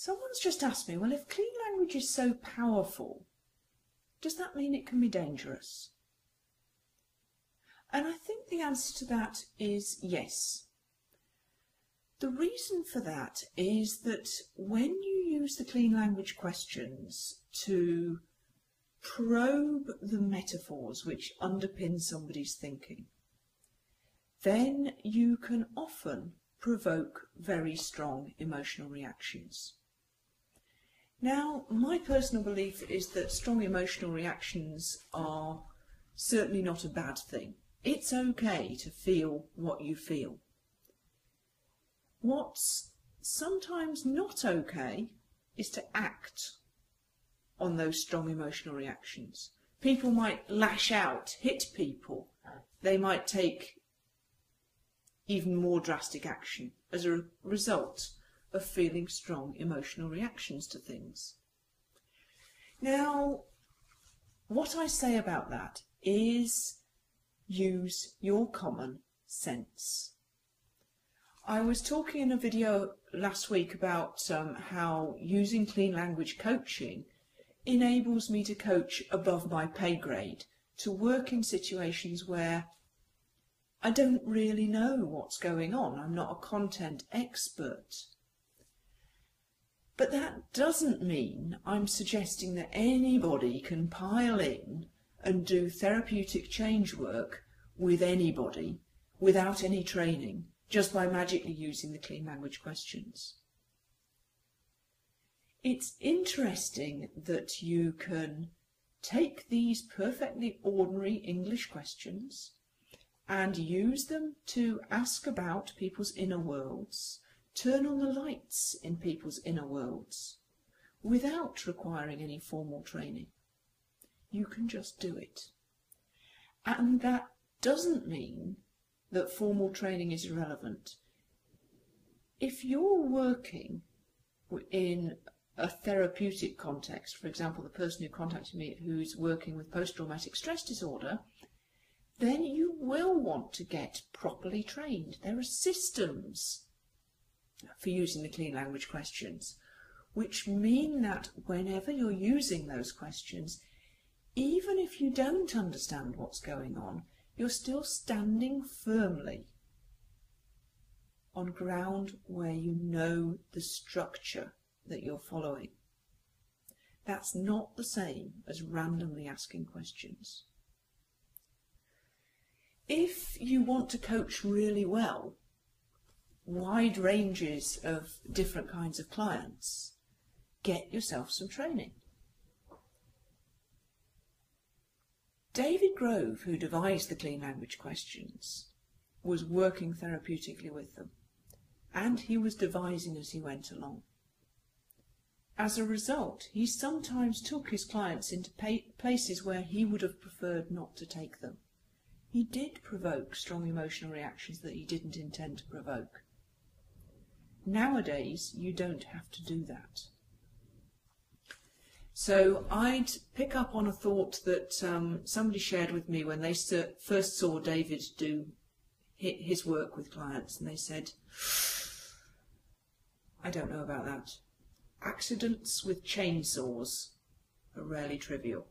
Someone's just asked me, well, if clean language is so powerful, does that mean it can be dangerous? And I think the answer to that is yes. The reason for that is that when you use the clean language questions to probe the metaphors which underpin somebody's thinking, then you can often provoke very strong emotional reactions. Now, my personal belief is that strong emotional reactions are certainly not a bad thing. It's okay to feel what you feel. What's sometimes not okay is to act on those strong emotional reactions. People might lash out, hit people. They might take even more drastic action as a result of feeling strong emotional reactions to things. Now, what I say about that is use your common sense. I was talking in a video last week about how using clean language coaching enables me to coach above my pay grade, to work in situations where I don't really know what's going on. I'm not a content expert. But that doesn't mean I'm suggesting that anybody can pile in and do therapeutic change work with anybody without any training, just by magically using the clean language questions. It's interesting that you can take these perfectly ordinary English questions and use them to ask about people's inner worlds, turn on the lights in people's inner worlds, without requiring any formal training. You can just do it. And that doesn't mean that formal training is irrelevant. If you're working in a therapeutic context, for example, the person who contacted me who's working with post-traumatic stress disorder, then you will want to get properly trained. There are systems for using the clean language questions, which mean that whenever you're using those questions, even if you don't understand what's going on, you're still standing firmly on ground where you know the structure that you're following. That's not the same as randomly asking questions. If you want to coach really well, wide ranges of different kinds of clients, get yourself some training. David Grove, who devised the clean language questions, was working therapeutically with them, and he was devising as he went along. As a result, he sometimes took his clients into places where he would have preferred not to take them. He did provoke strong emotional reactions that he didn't intend to provoke. Nowadays, you don't have to do that. So I'd pick up on a thought that somebody shared with me when they first saw David do his work with clients, and they said, I don't know about that. Accidents with chainsaws are rarely trivial.